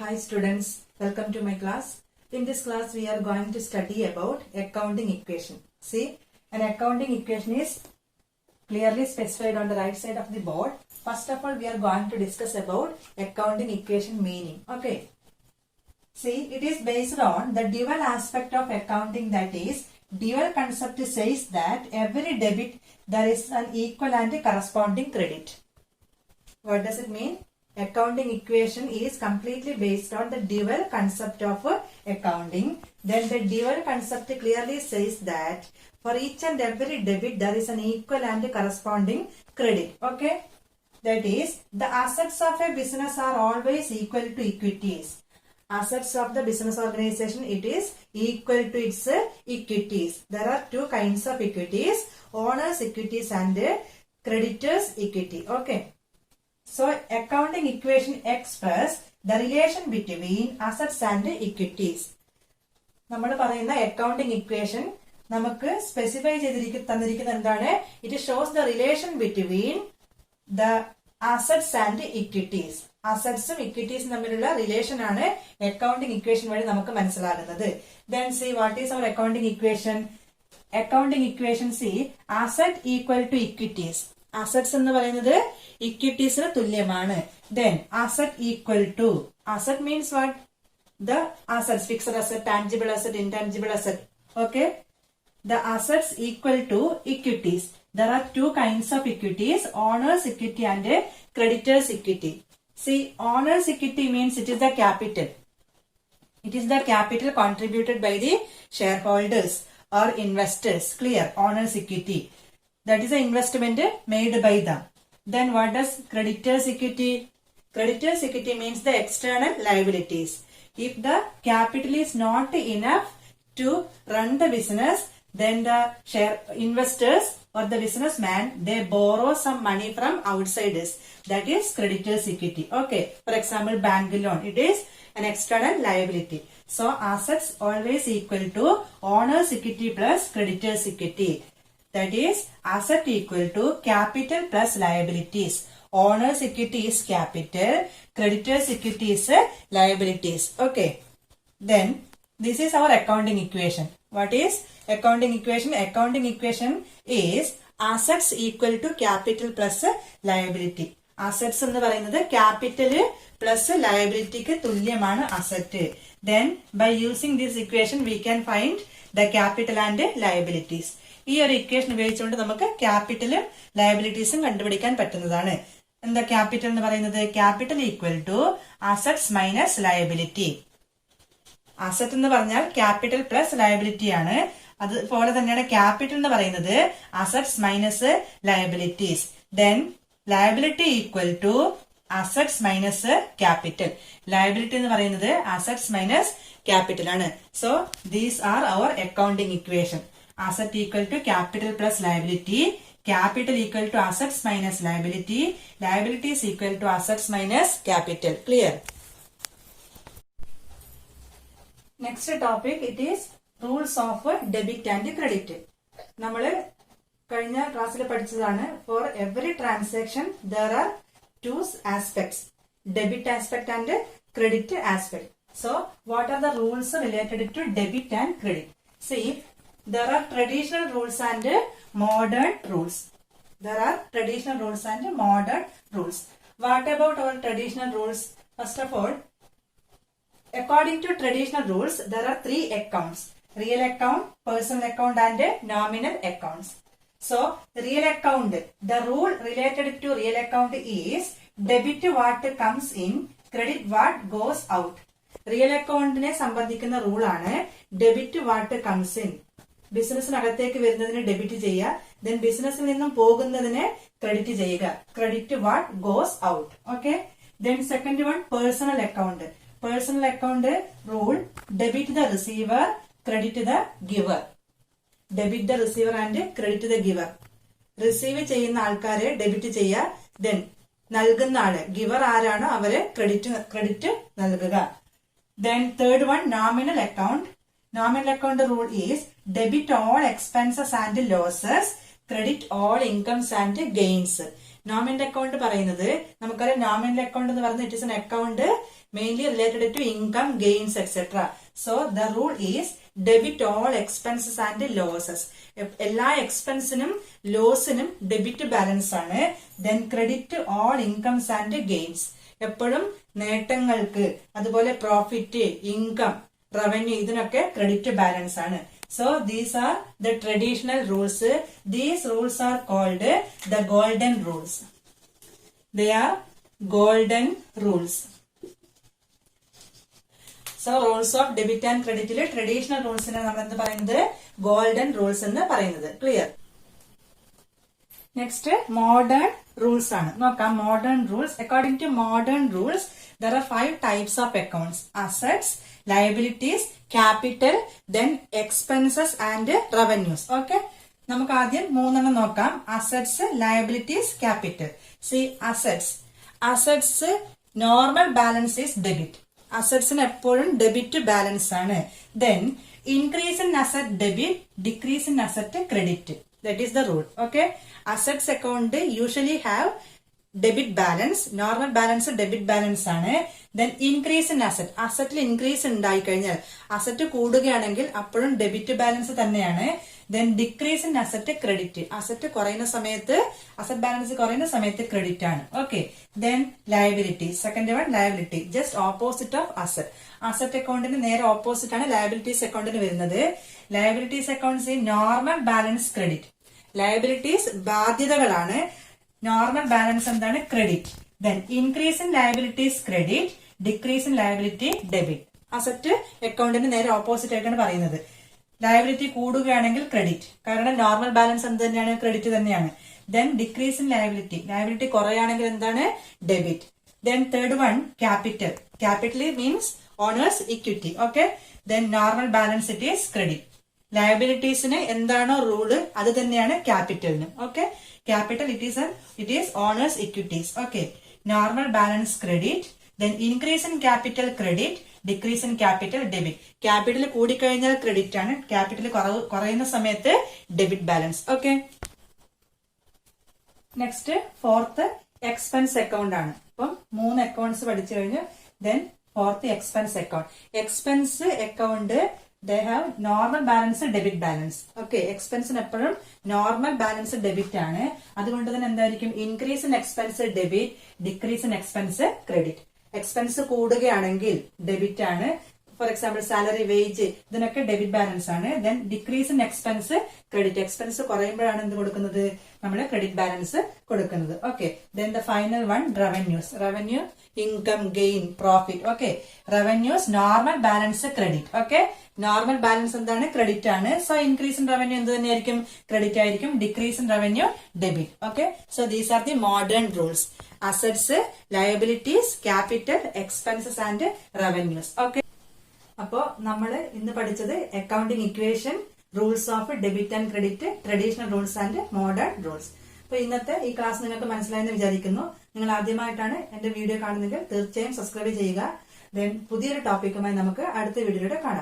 Hi students, welcome to my class. In this class we are going to study about accounting equation. See, an accounting equation is clearly specified on the right side of the board. First of all, we are going to discuss about accounting equation meaning. Okay. See, it is based on the dual aspect of accounting, that is, dual concept says that every debit there is an equal and corresponding credit. What does it mean? Accounting equation is completely based on the dual concept of accounting. Then the dual concept clearly says that for each and every debit there is an equal and corresponding credit. Okay. That is, the assets of a business are always equal to equities. Assets of the business organization, it is equal to its equities. There are two kinds of equities, owners equities and creditors equity. Okay. So, accounting equation express the relation between assets and equities. നമ്മൾ പറയുന്ന accounting equation നമുക്ക് specify തന്നിരിക്കുന്ന എന്താണ്? It shows the relation between the assets and equities. Assets ഉം equities തമ്മിലുള്ള relation ആണ് accounting equation വഴി നമുക്ക് മനസ്സിലാകുന്നത്. Then see, what is our accounting equation? Accounting equation, see, asset equal to equities. Assets എന്ന് പറയുന്നത് equitiesന് തുല്യമാണ്. Then asset equal to, asset means what? The assets, fixed asset, tangible asset, intangible asset. Okay. The assets equal to equities. There are two kinds of equities, owner's equity and creditor's equity. See, owner's equity means it is the capital. It is the capital contributed by the shareholders or investors. Clear? Owner's equity. That is the investment made by them. Then what does creditor's equity? Creditor's equity means the external liabilities. If the capital is not enough to run the business, then the investors or the businessman, they borrow some money from outsiders. That is creditor's equity. Okay. For example, bank loan. It is an external liability. So, assets always equal to owner's equity plus creditor's equity. That is, asset equal to capital plus liabilities. Owner's equity is capital, creditor's equity is liabilities. Okay. Then, this is our accounting equation. What is accounting equation? Accounting equation is assets equal to capital plus liability. Assets എന്ന് പറയുന്നത് capital plus liability ക്ക് തുല്യമാണ് asset. Then, by using this equation, we can find the capital and liabilities. ഈ ഒരു equation ഉപയോഗിച്ചുകൊണ്ട് നമുക്ക് ക്യാപിറ്റലും ലയബിലിറ്റീസും കണ്ടുപിടിക്കാൻ പറ്റുന്നതാണ്. എന്താ ക്യാപിറ്റൽ എന്ന് പറയുന്നത്? Capital equal to assets minus liability. Asset എന്ന് പറഞ്ഞാൽ ക്യാപിറ്റൽ പ്ലസ് ലയബിലിറ്റി ആണ്. അതുപോലെ തന്നെയാണ് ക്യാപിറ്റൽ എന്ന് പറയുന്നത് assets minus liabilities. Then liability equal to assets minus capital. Liability എന്ന് പറയുന്നത് അസറ്റ്സ് മൈനസ് ക്യാപിറ്റൽ ആണ്. So these are our accounting equation. Asset equal to capital plus liability, capital equal to assets minus liability, liability is equal to assets minus capital. Clear? Next topic, it is rules of debit and credit. നമ്മള് കഴിഞ്ഞ ക്ലാസ്സിൽ പഠിച്ചതാണ്. For every transaction there are two aspects, debit aspect and credit aspect. So what are the rules related to debit and credit? See, there are traditional rules and modern rules. There are traditional rules and modern rules. What about our traditional rules? First of all, according to traditional rules, there are three accounts: real account, personal account and nominal accounts. So, real account, the rule related to real account is debit what comes in, credit what goes out. Real account ne sambandhikkunna rule aanu debit what comes in. ബിസിനസ്സിനകത്തേക്ക് വരുന്നതിന് debit ചെയ്യുക, then ബിസിനസ്സിൽ നിന്നും പോകുന്നതിന് credit ചെയ്യുക. Credit what goes out. Okay. Then second one personal account. Personal account rule debit the receiver, credit the giver. Debit the receiver and credit the giver. Receive ചെയ്യുന്ന ആൾക്കാരെ debit ചെയ്യുക, then നൽകുന്ന ആള് giver ആരാണോ അവര് credit നൽകുക. Then third one nominal account. Nominal account rule is debit all expenses and losses, credit all incomes and gains. Nominal account പറയുന്നത് നമുക്കറിയാം നോമിനൽ അക്കൗണ്ട് എന്ന് പറയുന്നത് it is an account mainly related to income gains etcetera. So the rule is debit all expenses and losses. എല്ലാ എക്സ്പെൻസിനും ലോസിനും debit balance ആണ്. Then credit all incomes and gains. എപ്പോഴും നേട്ടങ്ങൾക്ക് അതുപോലെ പ്രോഫിറ്റ്, ഇൻകം, റവന്യൂ ഇതിനൊക്കെ ക്രെഡിറ്റ് ബാലൻസ് ആണ്. So these are the traditional rules. These rules are called the golden rules. They are golden rules. So rules of debit and credit le traditional rules ne nammal endu parayunnathu golden rules ennu parayunnathu. Clear? Next modern rules ആണ്. നോക്കാം modern rules. According to modern rules there are 5 types of accounts: assets, liabilities, capital, then expenses and revenues. Okay, നമുക്ക് ആദ്യം മൂന്നെണ്ണം നോക്കാം. assets, liabilities, capital. See, assets normal balance is debit. assets എപ്പോഴും debit balance ആണ്. then increase in asset debit, decrease in asset credit. That is the rule. Okay, assets account usually have debit balance, normal balance debit balance ആണ്. then increase in asset increase ഉണ്ടായി കഴിഞ്ഞാൽ asset കൂടുകയാണെങ്കിൽ അപ്പോഴും debit balance തന്നെയാണ്. then decrease in asset credit, asset കുറയുന്ന സമയത്ത് asset balance കുറയുന്ന സമയത്ത് credit ആണ്. okay, then liability, second one liability, just opposite of asset അക്കൗണ്ടിന് നേരെ ഓപ്പോസിറ്റ് ആണ് ലയബിലിറ്റീസ് അക്കൗണ്ടിന് വരുന്നത്. Liabilities accounts normal balance credit. Liabilities ബാധ്യതകളാണ്, നോർമൽ ബാലൻസ് എന്താണ്? Credit. then increase in liabilities credit, decrease in liability debit. Asset അക്കൗണ്ടിന് നേരെ opposite ആയിട്ടാണ് പറയുന്നത്. ലയബിലിറ്റി കൂടുകയാണെങ്കിൽ ക്രെഡിറ്റ്, കാരണം നോർമൽ ബാലൻസ് എന്ത് തന്നെയാണ്? ക്രെഡിറ്റ് തന്നെയാണ്. then decrease in liability കുറയാണെങ്കിൽ എന്താണ്? Debit. then third one capital means owners equity. okay, then normal balance it is credit. ലയബിലിറ്റീസിന് എന്താണോ റൂള് അത് തന്നെയാണ് ക്യാപിറ്റലിന്. Okay, capital it is owner's equities. Okay, normal balance credit, then increase in capital credit, decrease in capital debit. Capital കൂടിക്കഴിഞ്ഞാൽ credit ആണ്, capital കുറയുന്ന സമയത്ത് debit balance. Okay, next fourth expense account ആണ്. അപ്പം 3 അക്കൗണ്ട്സ് പഠിച്ചു കഴിഞ്ഞു. then fourth expense account. Expense account they have normal balance debit balance. okay, എക്സ്പെൻസിന് എപ്പോഴും നോർമൽ ബാലൻസ് ഡെബിറ്റ് ആണ്. അതുകൊണ്ട് തന്നെ എന്തായിരിക്കും? Increase in expense debit, decrease in expense credit. Expense കൂടുകയാണെങ്കിൽ ഡെബിറ്റ് ആണ്. ഫോർ എക്സാമ്പിൾ സാലറി, വേജ് ഇതിനൊക്കെ ഡെബിറ്റ് ബാലൻസ് ആണ്. then decrease in expense credit. Expense കുറയുമ്പോഴാണ് എന്ത് കൊടുക്കുന്നത്? നമ്മൾ ക്രെഡിറ്റ് ബാലൻസ് കൊടുക്കുന്നത്. Okay, then the final one revenue, income, gain, profit. okay, revenues normal balance credit. okay, normal balance എന്താണ്? Credit ആണ്. So increase in revenue എന്ത് തന്നെയായിരിക്കും? ക്രെഡിറ്റ് ആയിരിക്കും. Decrease in revenue debit. Okay, so these are the modern rules: assets, liabilities, capital, expenses and revenues. Okay, അപ്പോ നമ്മൾ ഇന്ന് പഠിച്ചത് accounting equation, rules of debit and credit, traditional rules and modern rules. അപ്പൊ ഇന്നത്തെ ഈ class നിങ്ങൾക്ക് മനസ്സിലായെന്ന് വിചാരിക്കുന്നു. നിങ്ങൾ ആദ്യമായിട്ടാണ് എന്റെ വീഡിയോ കാണുന്നതെങ്കിൽ തീർച്ചയായും സബ്സ്ക്രൈബ് ചെയ്യുക. ദെൻ പുതിയൊരു ടോപ്പിക്കുമായി നമുക്ക് അടുത്ത വീഡിയോയിലൂടെ കാണാം.